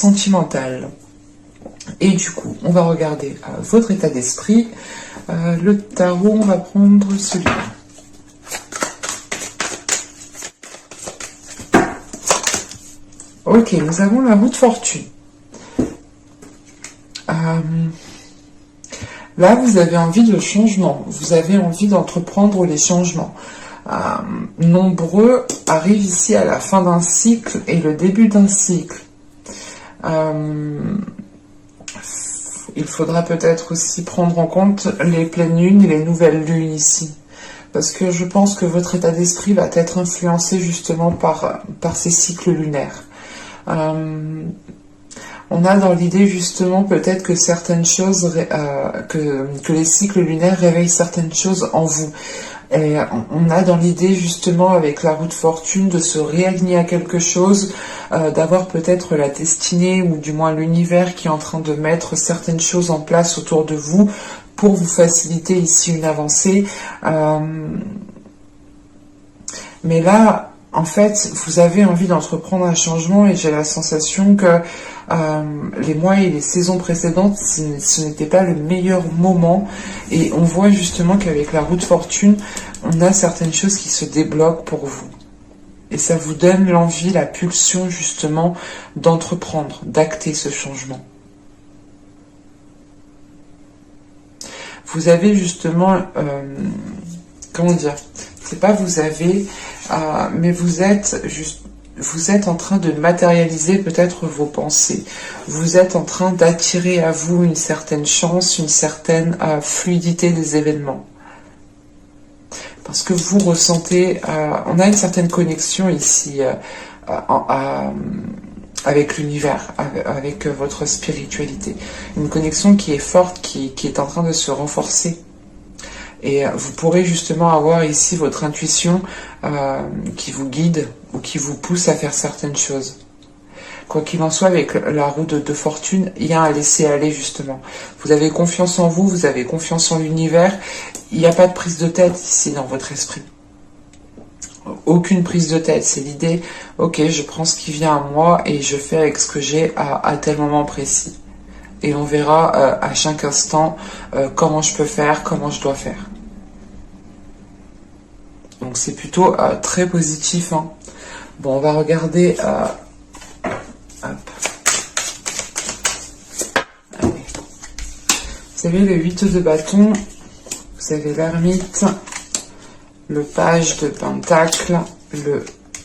sentimentale. Et du coup, on va regarder votre état d'esprit. Le tarot, on va prendre celui-là. Ok, nous avons la roue de fortune. Là, vous avez envie de changement. Vous avez envie d'entreprendre les changements. Nombreux arrivent ici à la fin d'un cycle et le début d'un cycle. Il faudra peut-être aussi prendre en compte les pleines lunes et les nouvelles lunes ici. Parce que je pense que votre état d'esprit va être influencé justement par ces cycles lunaires. On a dans l'idée justement peut-être que certaines choses, que les cycles lunaires réveillent certaines choses en vous. Et on a dans l'idée justement avec la roue de fortune de se réaligner à quelque chose, d'avoir peut-être la destinée ou du moins l'univers qui est en train de mettre certaines choses en place autour de vous pour vous faciliter ici une avancée. Mais là, en fait, vous avez envie d'entreprendre un changement et j'ai la sensation que les mois et les saisons précédentes, ce n'était pas le meilleur moment. Et on voit justement qu'avec la roue de fortune, on a certaines choses qui se débloquent pour vous. Et ça vous donne l'envie, la pulsion justement d'entreprendre, d'acter ce changement. Vous avez justement, comment dire, c'est pas vous avez, mais vous êtes en train de matérialiser peut-être vos pensées. Vous êtes en train d'attirer à vous une certaine chance, une certaine fluidité des événements. Parce que vous ressentez, on a une certaine connexion ici avec l'univers, avec votre spiritualité. Une connexion qui est forte, qui est en train de se renforcer. Et vous pourrez justement avoir ici votre intuition qui vous guide ou qui vous pousse à faire certaines choses. Quoi qu'il en soit, avec la roue de fortune, il y a un laisser-aller justement. Vous avez confiance en vous, vous avez confiance en l'univers. Il n'y a pas de prise de tête ici dans votre esprit. Aucune prise de tête, c'est l'idée, ok, je prends ce qui vient à moi et je fais avec ce que j'ai à tel moment précis. Et on verra à chaque instant comment je peux faire, comment je dois faire. Donc c'est plutôt très positif. Hein. Bon, on va regarder... hop. Allez. Vous avez le 8 de bâton, vous avez l'ermite, le page de pentacle, le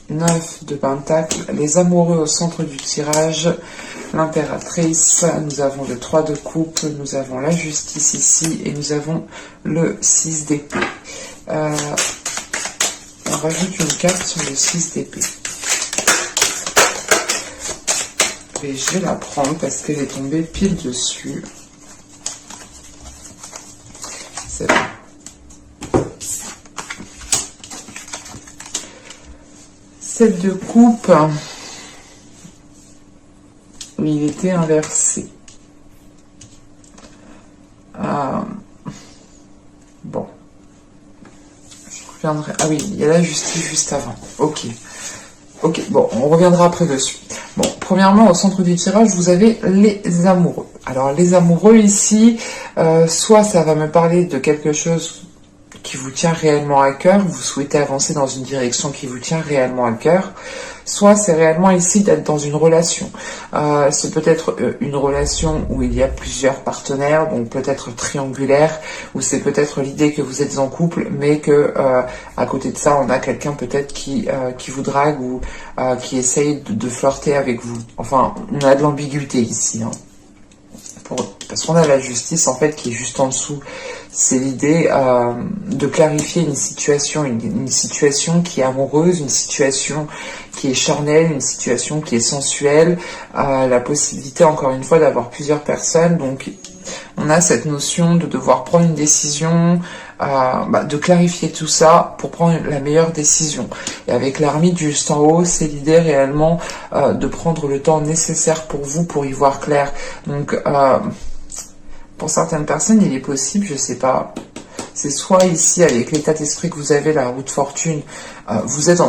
9 de pentacle, les amoureux au centre du tirage, l'impératrice, nous avons le 3 de coupe, nous avons la justice ici et nous avons le 6 d'épée. On rajoute une carte sur le 6 d'épée. Et je vais la prendre parce qu'elle est tombée pile dessus. C'est bon. Cette de coupe, il était inversé. Bon. Je reviendrai. Ah oui, il y a la justice juste avant. Ok. Ok, bon, on reviendra après dessus. Bon, premièrement, au centre du tirage, vous avez les amoureux. Alors, les amoureux ici, soit ça va me parler de quelque chose qui vous tient réellement à cœur, vous souhaitez avancer dans une direction qui vous tient réellement à cœur, soit c'est réellement ici d'être dans une relation. C'est peut-être une relation où il y a plusieurs partenaires, donc peut-être triangulaire, ou c'est peut-être l'idée que vous êtes en couple, mais que à côté de ça, on a quelqu'un peut-être qui vous drague ou qui essaye de flirter avec vous. Enfin, on a de l'ambiguïté ici, hein. Parce qu'on a la justice en fait qui est juste en dessous. C'est l'idée de clarifier une situation qui est amoureuse, une situation qui est charnelle, une situation qui est sensuelle, la possibilité encore une fois d'avoir plusieurs personnes. Donc on a cette notion de devoir prendre une décision, de clarifier tout ça pour prendre la meilleure décision. Et avec l'ermite juste en haut, c'est l'idée réellement de prendre le temps nécessaire pour vous pour y voir clair. Donc pour certaines personnes, il est possible, je sais pas, c'est soit ici avec l'état d'esprit que vous avez, la roue de fortune, vous êtes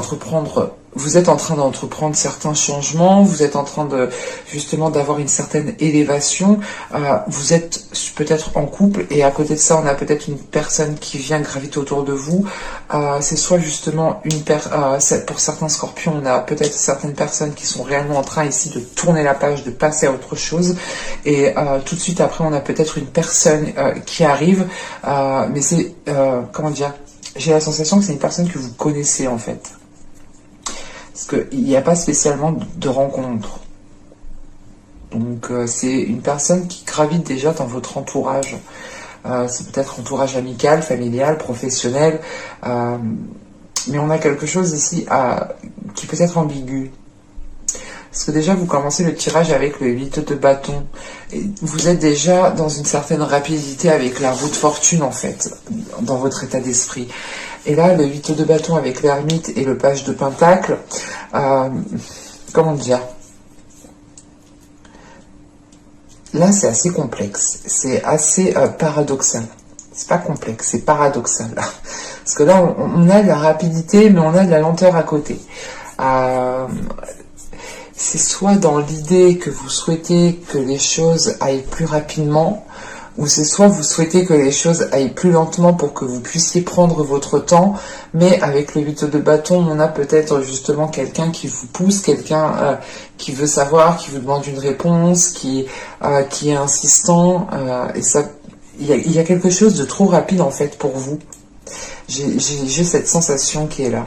vous êtes en train d'entreprendre certains changements, vous êtes en train de justement d'avoir une certaine élévation, vous êtes peut-être en couple et à côté de ça on a peut-être une personne qui vient graviter autour de vous, c'est soit justement pour certains scorpions on a peut-être certaines personnes qui sont réellement en train ici de tourner la page, de passer à autre chose et tout de suite après on a peut-être une personne qui arrive, mais c'est, comment dire, j'ai la sensation que c'est une personne que vous connaissez en fait. Parce qu'il n'y a pas spécialement de rencontre. Donc c'est une personne qui gravite déjà dans votre entourage. C'est peut-être entourage amical, familial, professionnel. Mais on a quelque chose ici qui peut être ambigu. Parce que déjà, vous commencez le tirage avec le 8 de bâton. Et vous êtes déjà dans une certaine rapidité avec la roue de fortune, en fait, dans votre état d'esprit. Et là, le 8 de bâton avec l'ermite et le page de pentacle, comment dire? Là, c'est assez complexe. C'est assez paradoxal. C'est pas complexe, c'est paradoxal. Parce que là, on a de la rapidité, mais on a de la lenteur à côté. C'est soit dans l'idée que vous souhaitez que les choses aillent plus rapidement, ou c'est soit vous souhaitez que les choses aillent plus lentement pour que vous puissiez prendre votre temps, mais avec le 8 de bâton, on a peut-être justement quelqu'un qui vous pousse, quelqu'un qui veut savoir, qui vous demande une réponse, qui est insistant, et ça, il y a quelque chose de trop rapide en fait pour vous. J'ai cette sensation qui est là.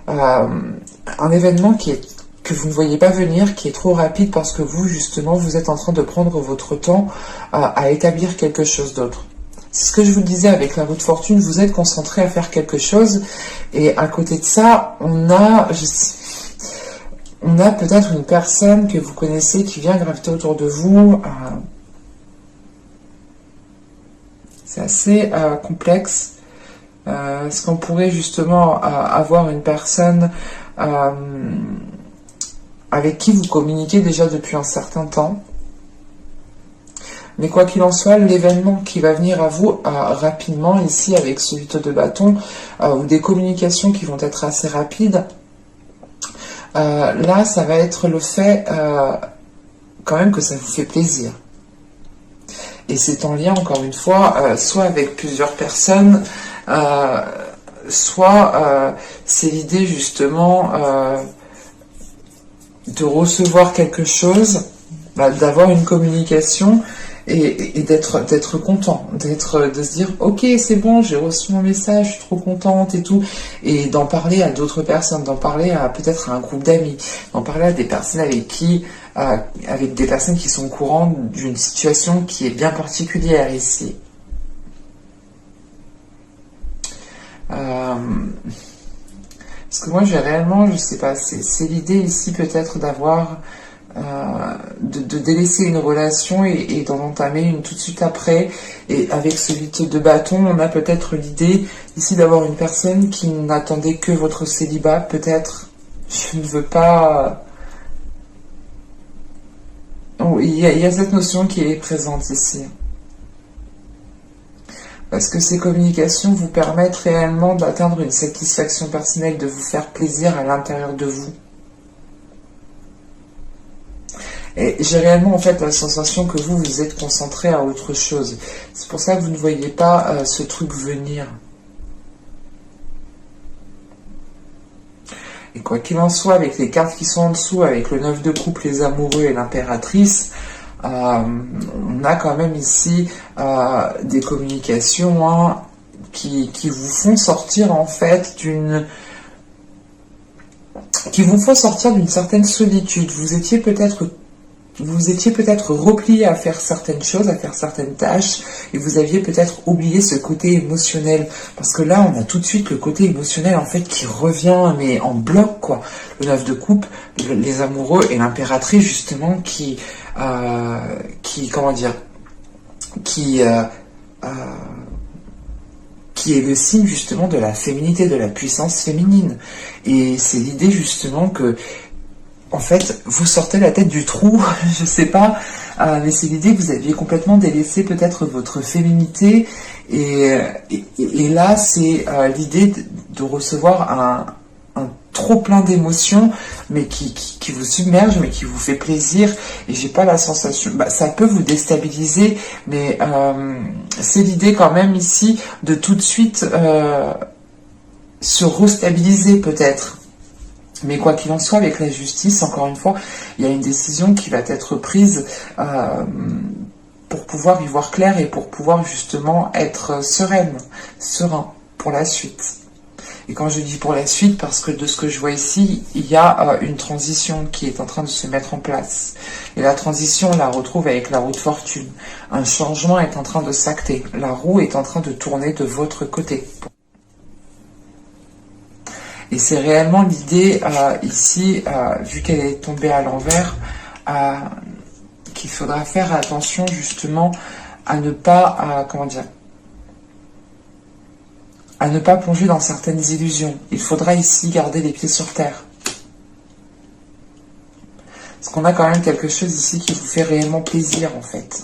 Un événement que vous ne voyez pas venir, qui est trop rapide parce que vous, justement, vous êtes en train de prendre votre temps à établir quelque chose d'autre. C'est ce que je vous disais avec la roue de fortune, vous êtes concentré à faire quelque chose, et à côté de ça, on a peut-être une personne que vous connaissez qui vient graviter autour de vous. C'est assez complexe. Est-ce qu'on pourrait justement avoir une personne avec qui vous communiquez déjà depuis un certain temps. Mais quoi qu'il en soit, l'événement qui va venir à vous rapidement, ici avec ce 8 de bâton, ou des communications qui vont être assez rapides, là, ça va être le fait quand même que ça vous fait plaisir. Et c'est en lien, encore une fois, soit avec plusieurs personnes, soit c'est l'idée justement de recevoir quelque chose, d'avoir une communication et d'être content, de se dire ok c'est bon, j'ai reçu mon message, je suis trop contente et tout, et d'en parler à d'autres personnes, d'en parler à peut-être à un groupe d'amis, d'en parler à des personnes avec des personnes qui sont au courant d'une situation qui est bien particulière ici. Parce que moi, j'ai réellement, je sais pas, c'est l'idée ici peut-être d'avoir, de délaisser une relation et d'en entamer une tout de suite après. Et avec ce 8 de bâton, on a peut-être l'idée ici d'avoir une personne qui n'attendait que votre célibat. Peut-être, je ne veux pas... Oh, il y a cette notion qui est présente ici. Parce que ces communications vous permettent réellement d'atteindre une satisfaction personnelle, de vous faire plaisir à l'intérieur de vous. Et j'ai réellement en fait la sensation que vous êtes concentré à autre chose. C'est pour ça que vous ne voyez pas ce truc venir. Et quoi qu'il en soit, avec les cartes qui sont en dessous, avec le 9 de coupe, les amoureux et l'impératrice, on a quand même ici des communications qui vous font sortir en fait qui vous font sortir d'une certaine solitude. Vous étiez peut-être replié à faire certaines choses, à faire certaines tâches, et vous aviez peut-être oublié ce côté émotionnel. Parce que là, on a tout de suite le côté émotionnel, en fait, qui revient, mais en bloc, quoi. Le 9 de coupe, les amoureux et l'impératrice, justement, qui est le signe, justement, de la féminité, de la puissance féminine. Et c'est l'idée, justement, que en fait, vous sortez la tête du trou, je sais pas, mais c'est l'idée que vous aviez complètement délaissé peut-être votre féminité, et là, c'est l'idée de recevoir trop plein d'émotions, mais qui vous submerge, mais qui vous fait plaisir. Et j'ai pas la sensation, ça peut vous déstabiliser, mais c'est l'idée quand même ici de tout de suite se restabiliser peut-être. Mais quoi qu'il en soit, avec la justice, encore une fois, il y a une décision qui va être prise pour pouvoir y voir clair et pour pouvoir justement être serein pour la suite. Et quand je dis pour la suite, parce que de ce que je vois ici, il y a une transition qui est en train de se mettre en place. Et la transition, on la retrouve avec la roue de fortune. Un changement est en train de s'acter. La roue est en train de tourner de votre côté. Et c'est réellement l'idée ici, vu qu'elle est tombée à l'envers, qu'il faudra faire attention justement à ne pas, à ne pas plonger dans certaines illusions. Il faudra ici garder les pieds sur terre. Parce qu'on a quand même quelque chose ici qui vous fait réellement plaisir en fait.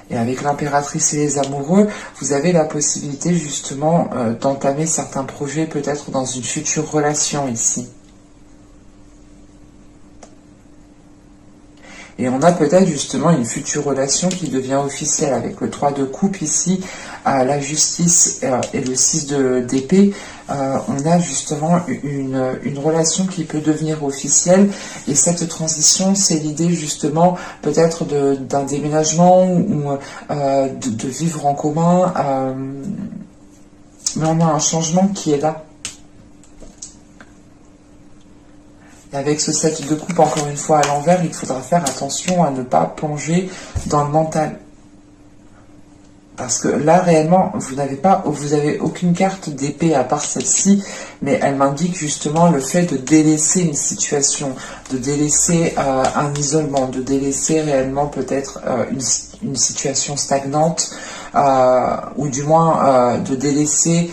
Et avec l'impératrice et les amoureux, vous avez la possibilité justement d'entamer certains projets peut-être dans une future relation ici. Et on a peut-être justement une future relation qui devient officielle avec le 3 de coupe ici, la justice et le 6 d'épée. On a justement une relation qui peut devenir officielle. Et cette transition, c'est l'idée justement peut-être d'un déménagement ou de vivre en commun. Mais on a un changement qui est là. Et avec ce 7 de coupe, encore une fois à l'envers, il faudra faire attention à ne pas plonger dans le mental. Parce que là, réellement, vous avez aucune carte d'épée à part celle-ci, mais elle m'indique justement le fait de délaisser une situation, de délaisser un isolement, de délaisser réellement peut-être une situation stagnante, ou du moins de délaisser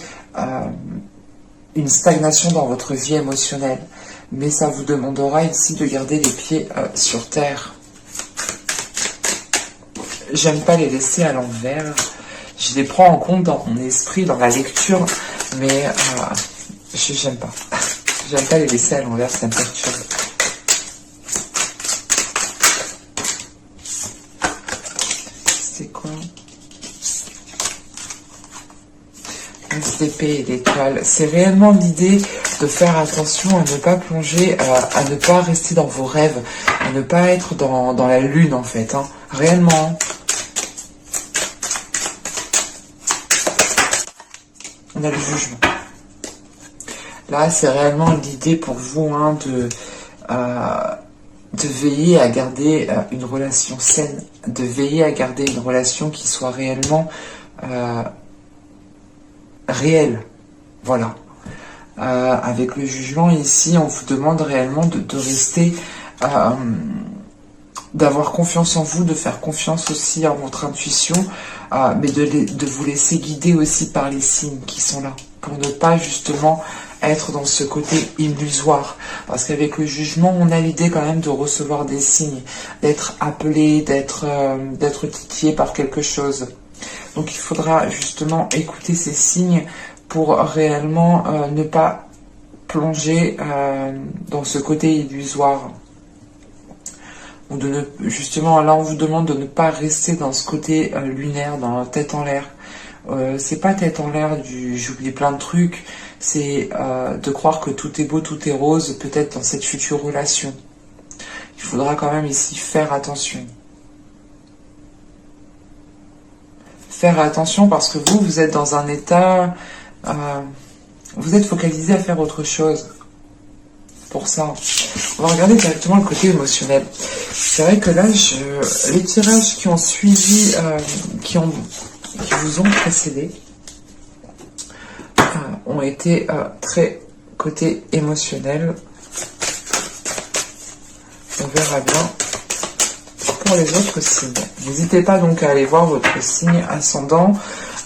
une stagnation dans votre vie émotionnelle. Mais ça vous demandera ici de garder les pieds sur terre. J'aime pas les laisser à l'envers. Je les prends en compte dans mon esprit, dans la lecture, mais j'aime pas. J'aime pas les laisser à l'envers, ça me perturbe. C'est quoi? L'épée et l'étoile. C'est réellement l'idée de faire attention à ne pas plonger, à ne pas rester dans vos rêves, à ne pas être dans la lune en fait, hein. Réellement. On a le jugement. Là, c'est réellement l'idée pour vous hein, de veiller à garder une relation saine, de veiller à garder une relation qui soit réellement réelle. Voilà. Avec le jugement ici, on vous demande réellement de rester, d'avoir confiance en vous, de faire confiance aussi en votre intuition, mais de vous laisser guider aussi par les signes qui sont là, pour ne pas justement être dans ce côté illusoire. Parce qu'avec le jugement, on a l'idée quand même de recevoir des signes, d'être appelé, d'être titillé par quelque chose. Donc il faudra justement écouter ces signes pour réellement ne pas plonger dans ce côté illusoire. Ou justement, là on vous demande de ne pas rester dans ce côté lunaire, dans la tête en l'air. C'est pas tête en l'air j'oublie plein de trucs, c'est de croire que tout est beau, tout est rose, peut-être dans cette future relation. Il faudra quand même ici faire attention. Faire attention parce que vous êtes dans un état... vous êtes focalisé à faire autre chose. Pour ça, on va regarder directement le côté émotionnel. C'est vrai que là, les tirages qui ont suivi, qui vous ont précédé, ont été très côté émotionnel. On verra bien pour les autres signes. N'hésitez pas donc à aller voir votre signe ascendant,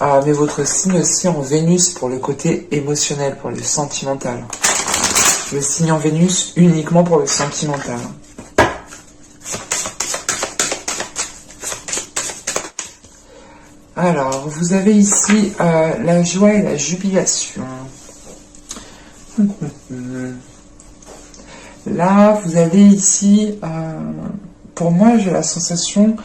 mais votre signe aussi en Vénus pour le côté émotionnel, pour le sentimental. Le signe en Vénus uniquement pour le sentimental. Alors, vous avez ici la joie et la jubilation. Là, vous avez ici, pour moi, j'ai la sensation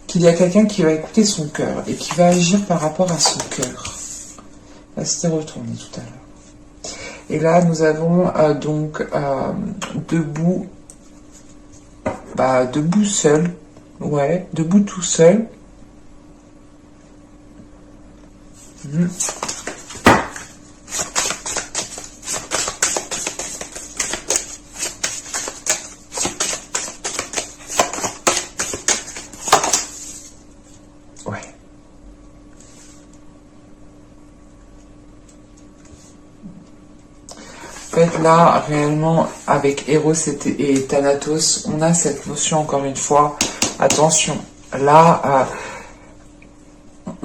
qu'il y a quelqu'un qui va écouter son cœur et qui va agir par rapport à son cœur. Là, c'était retourné tout à l'heure. Et là, nous avons donc debout, debout seul, ouais, debout tout seul. En fait, là, réellement, avec Eros et Thanatos, on a cette notion, encore une fois, attention, là,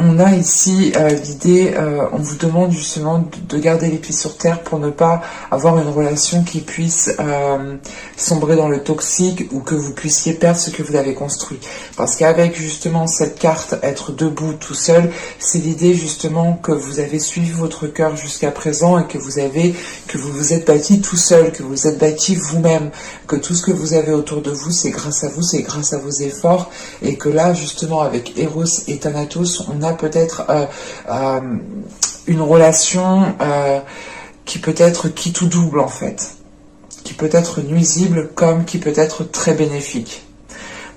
on a ici l'idée, on vous demande justement de garder les pieds sur terre pour ne pas avoir une relation qui puisse sombrer dans le toxique ou que vous puissiez perdre ce que vous avez construit. Parce qu'avec justement cette carte, être debout tout seul, c'est l'idée justement que vous avez suivi votre cœur jusqu'à présent et que vous vous êtes bâti tout seul, que vous vous êtes bâti vous-même, que tout ce que vous avez autour de vous, c'est grâce à vous, c'est grâce à vos efforts, et que là justement avec Eros et Thanatos, on a peut-être une relation qui peut être qui tout double en fait, qui peut être nuisible comme qui peut être très bénéfique.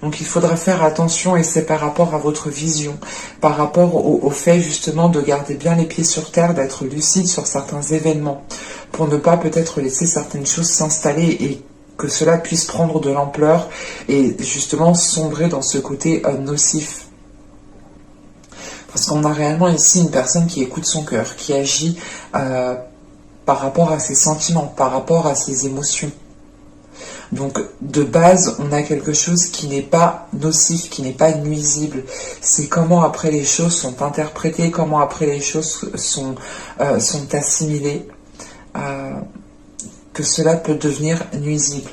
Donc il faudra faire attention, et c'est par rapport à votre vision, par rapport au fait justement de garder bien les pieds sur terre, d'être lucide sur certains événements, pour ne pas peut-être laisser certaines choses s'installer et que cela puisse prendre de l'ampleur et justement sombrer dans ce côté nocif. Parce qu'on a réellement ici une personne qui écoute son cœur, qui agit par rapport à ses sentiments, par rapport à ses émotions. Donc, de base, on a quelque chose qui n'est pas nocif, qui n'est pas nuisible. C'est comment après les choses sont interprétées, comment après les choses sont assimilées, que cela peut devenir nuisible.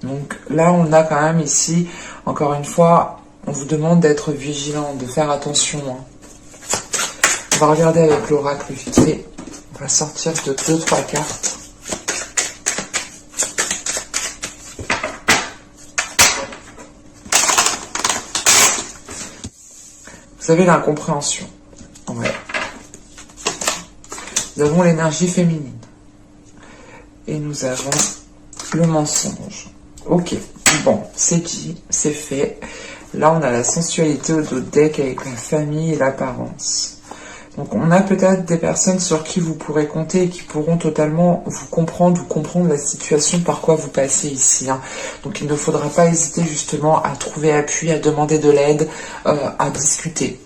Donc là, on a quand même ici, encore une fois, on vous demande d'être vigilant, de faire attention. On va regarder avec l'oracle vite fait. On va sortir de 2-3 cartes. Vous avez l'incompréhension. Ouais. Nous avons l'énergie féminine. Et nous avons le mensonge. Ok, bon, c'est dit, c'est fait. Là, on a la sensualité au dos de deck avec la famille et l'apparence. Donc, on a peut-être des personnes sur qui vous pourrez compter et qui pourront totalement vous comprendre ou comprendre la situation par quoi vous passez ici. Donc, il ne faudra pas hésiter justement à trouver appui, à demander de l'aide, à discuter.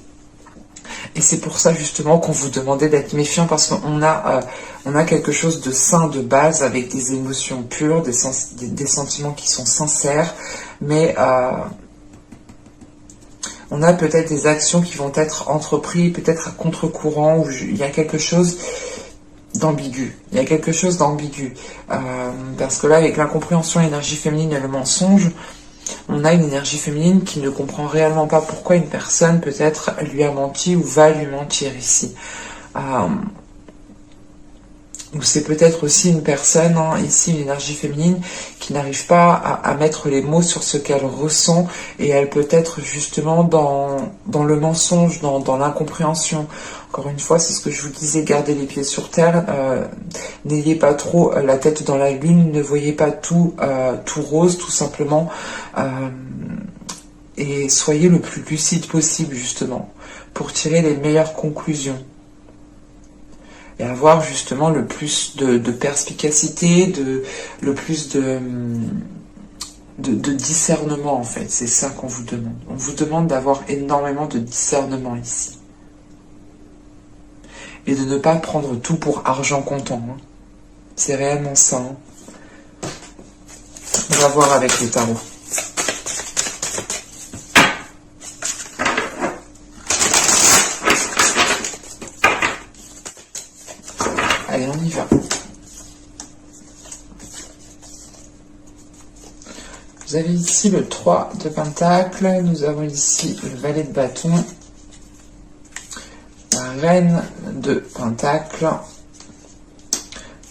Et c'est pour ça justement qu'on vous demandait d'être méfiant, parce qu'on a quelque chose de sain de base, avec des émotions pures, des sentiments qui sont sincères, mais on a peut-être des actions qui vont être entreprises, peut-être à contre-courant, où il y a quelque chose d'ambigu. Il y a quelque chose d'ambigu. Parce que là, avec l'incompréhension, l'énergie féminine et le mensonge, on a une énergie féminine qui ne comprend réellement pas pourquoi une personne peut-être lui a menti ou va lui mentir ici. Ou c'est peut-être aussi une personne, ici une énergie féminine, qui n'arrive pas à mettre les mots sur ce qu'elle ressent, et elle peut être justement dans le mensonge, dans l'incompréhension. Encore une fois, c'est ce que je vous disais, gardez les pieds sur terre, n'ayez pas trop la tête dans la lune, ne voyez pas tout rose, tout simplement, et soyez le plus lucide possible, justement, pour tirer les meilleures conclusions. Et avoir justement le plus de perspicacité, le plus de discernement, en fait. C'est ça qu'on vous demande. On vous demande d'avoir énormément de discernement ici. Et de ne pas prendre tout pour argent comptant. C'est réellement ça. On va voir avec le tarot. Allez, on y va. Vous avez ici le 3 de Pentacle. Nous avons ici le valet de bâton. La reine de Pentacle.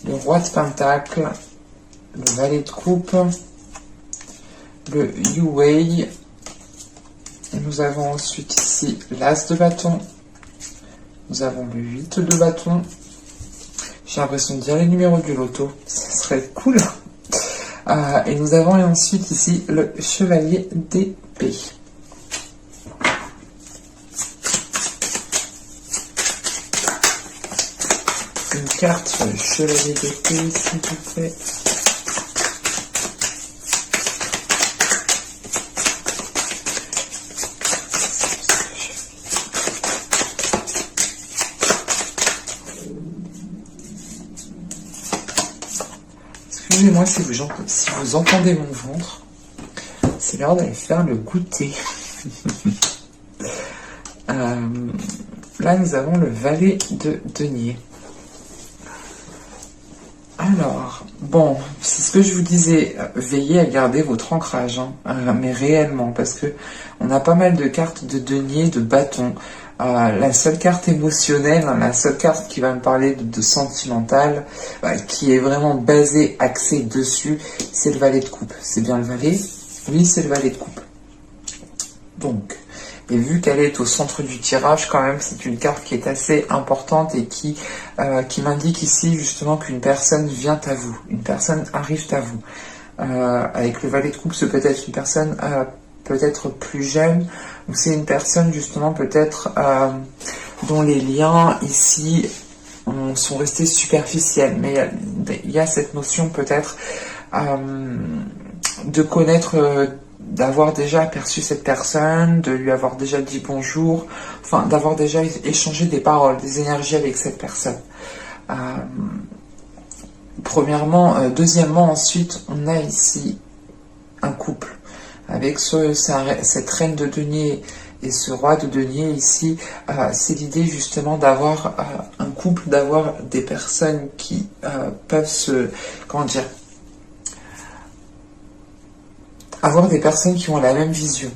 le roi de pentacle, le valet de coupe, le Yu-Wei, et nous avons ensuite ici l'as de bâton, nous avons le 8 de bâton, j'ai l'impression de dire les numéros du loto, ça serait cool, et nous avons ensuite ici le chevalier d'épée. Une carte sur le chevalier d'épée, s'il vous plaît. Excusez-moi si vous entendez mon ventre. C'est l'heure d'aller faire le goûter. Là, nous avons le valet de denier. Alors, bon, c'est ce que je vous disais, veillez à garder votre ancrage, hein, mais réellement, parce que on a pas mal de cartes de denier, de bâton. La seule carte émotionnelle, hein, la seule carte qui va me parler de sentimental, qui est vraiment basée, axée dessus, c'est le valet de coupe. C'est bien le valet? Oui, c'est le valet de coupe. Donc, et vu qu'elle est au centre du tirage, quand même, c'est une carte qui est assez importante et qui m'indique ici justement qu'une personne vient à vous, une personne arrive à vous. Avec le valet de coupe, c'est peut-être une personne peut-être plus jeune, ou c'est une personne justement peut-être dont les liens ici sont restés superficiels. Mais il y a cette notion peut-être de connaître... d'avoir déjà aperçu cette personne, de lui avoir déjà dit bonjour, enfin d'avoir déjà échangé des paroles, des énergies avec cette personne. Premièrement, deuxièmement, ensuite, on a ici un couple. Avec cette reine de denier et ce roi de denier ici, c'est l'idée justement d'avoir un couple, d'avoir des personnes qui peuvent avoir des personnes qui ont la même vision.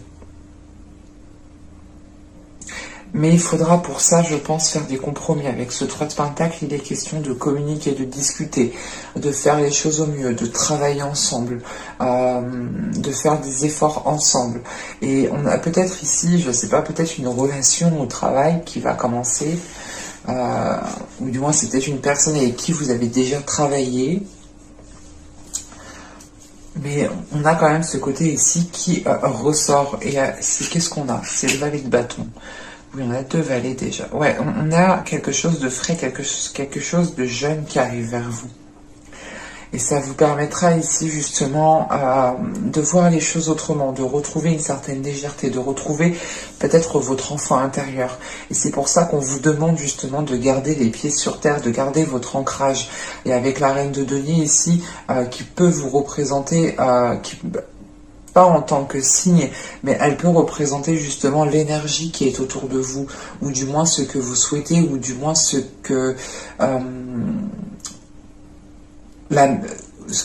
Mais il faudra pour ça, je pense, faire des compromis. Avec ce 3 de pentacle, il est question de communiquer, de discuter, de faire les choses au mieux, de travailler ensemble, de faire des efforts ensemble. Et on a peut-être ici, je ne sais pas, peut-être une relation au travail qui va commencer, ou du moins c'est peut-être une personne avec qui vous avez déjà travaillé. Mais on a quand même ce côté ici qui ressort. Et qu'est-ce qu'on a? C'est le valet de bâton. Oui, on a 2 valets déjà. Ouais, on a quelque chose de frais, quelque chose de jeune qui arrive vers vous. Et ça vous permettra ici justement de voir les choses autrement, de retrouver une certaine légèreté, de retrouver peut-être votre enfant intérieur. Et c'est pour ça qu'on vous demande justement de garder les pieds sur terre, de garder votre ancrage. Et avec la reine de denier ici, qui peut vous représenter, pas en tant que signe, mais elle peut représenter justement l'énergie qui est autour de vous, ou du moins ce que vous souhaitez, ou du moins ce que...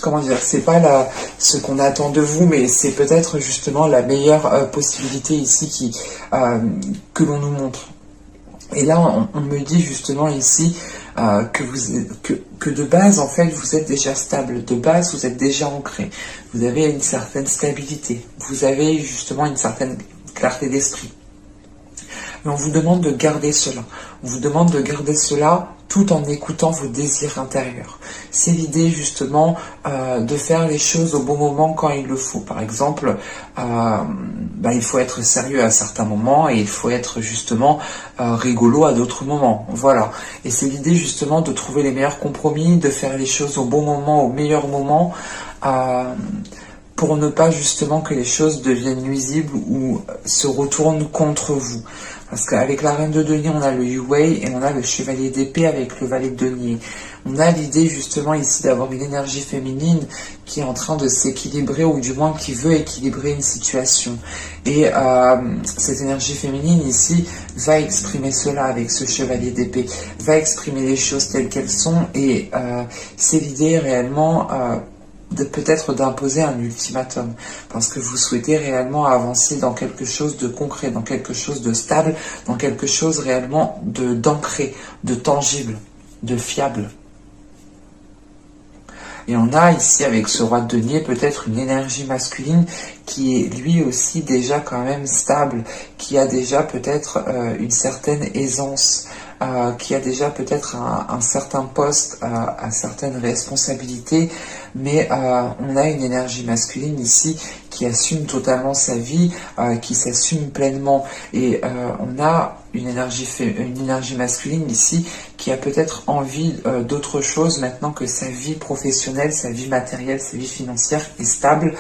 comment dire, c'est pas ce qu'on attend de vous, mais c'est peut-être justement la meilleure possibilité ici que l'on nous montre. Et là, on me dit justement ici que de base, en fait, vous êtes déjà stable. De base, vous êtes déjà ancré. Vous avez une certaine stabilité. Vous avez justement une certaine clarté d'esprit. Mais on vous demande de garder cela. On vous demande de garder cela tout en écoutant vos désirs intérieurs. C'est l'idée justement de faire les choses au bon moment quand il le faut. Par exemple, il faut être sérieux à certains moments et il faut être justement rigolo à d'autres moments. Voilà. Et c'est l'idée justement de trouver les meilleurs compromis, de faire les choses au bon moment, au meilleur moment, pour ne pas justement que les choses deviennent nuisibles ou se retournent contre vous. Parce qu'avec la reine de denier, on a le Yu-Wei et on a le chevalier d'épée avec le valet de denier. On a l'idée justement ici d'avoir une énergie féminine qui est en train de s'équilibrer, ou du moins qui veut équilibrer une situation. Et cette énergie féminine ici va exprimer cela avec ce chevalier d'épée, va exprimer les choses telles qu'elles sont, et c'est l'idée réellement... peut-être d'imposer un ultimatum, parce que vous souhaitez réellement avancer dans quelque chose de concret, dans quelque chose de stable, dans quelque chose réellement d'ancré, de tangible, de fiable. Et on a ici, avec ce roi de denier, peut-être une énergie masculine qui est lui aussi déjà quand même stable, qui a déjà peut-être une certaine aisance, qui a déjà peut-être un certain poste, à certaines responsabilités, mais on a une énergie masculine ici qui assume totalement sa vie, qui s'assume pleinement. Et on a une énergie masculine ici qui a peut-être envie d'autre chose maintenant que sa vie professionnelle, sa vie matérielle, sa vie financière est stable.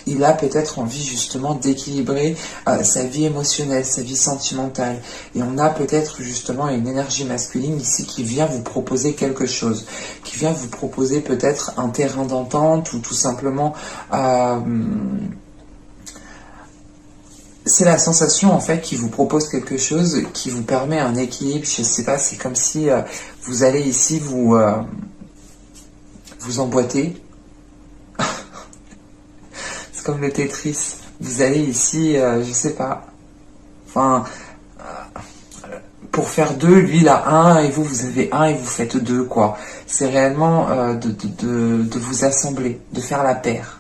Il a peut-être envie justement d'équilibrer sa vie émotionnelle, sa vie sentimentale. Et on a peut-être justement une énergie masculine ici qui vient vous proposer quelque chose, qui vient vous proposer peut-être un terrain d'entente ou tout simplement... c'est la sensation en fait qui vous propose quelque chose qui vous permet un équilibre. Je sais pas, c'est comme si vous allez ici vous emboîter. C'est comme le Tetris. Vous allez ici, je sais pas. Enfin, pour faire 2, lui il a 1 et vous avez 1 et vous faites 2 quoi. C'est réellement de vous assembler, de faire la paire.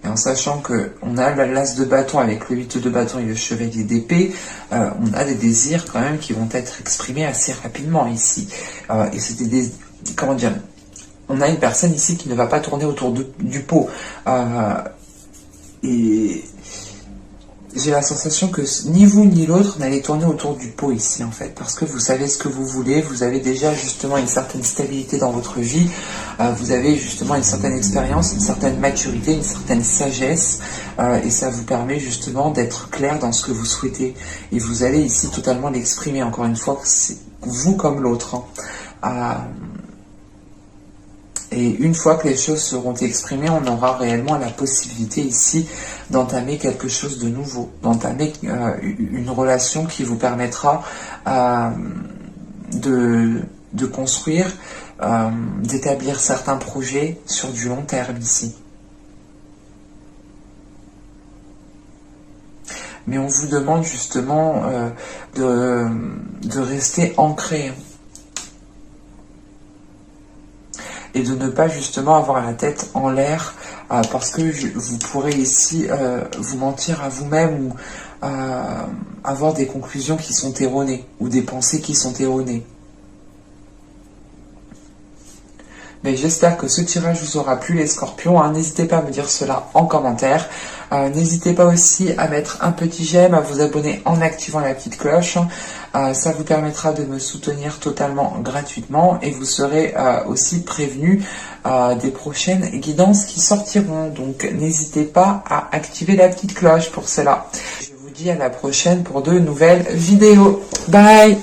Et en sachant qu'on a l'as de bâton avec le 8 de bâton et le chevalier d'épée, on a des désirs quand même qui vont être exprimés assez rapidement ici. Et c'était des... Comment dire? On a une personne ici qui ne va pas tourner autour du pot. Et j'ai la sensation que ni vous ni l'autre n'allez tourner autour du pot ici en fait, parce que vous savez ce que vous voulez, vous avez déjà justement une certaine stabilité dans votre vie, vous avez justement une certaine expérience, une certaine maturité, une certaine sagesse, et ça vous permet justement d'être clair dans ce que vous souhaitez, et vous allez ici totalement l'exprimer, encore une fois, c'est vous comme l'autre. Et une fois que les choses seront exprimées, on aura réellement la possibilité ici d'entamer quelque chose de nouveau, d'entamer une relation qui vous permettra de construire, d'établir certains projets sur du long terme ici. Mais on vous demande justement de rester ancré. Et de ne pas justement avoir la tête en l'air, parce que vous pourrez ici vous mentir à vous-même ou avoir des conclusions qui sont erronées ou des pensées qui sont erronées. Mais j'espère que ce tirage vous aura plu les scorpions, hein. N'hésitez pas à me dire cela en commentaire. N'hésitez pas aussi à mettre un petit j'aime, à vous abonner en activant la petite cloche. Ça vous permettra de me soutenir totalement gratuitement et vous serez aussi prévenu des prochaines guidances qui sortiront. Donc n'hésitez pas à activer la petite cloche pour cela. Je vous dis à la prochaine pour de nouvelles vidéos. Bye!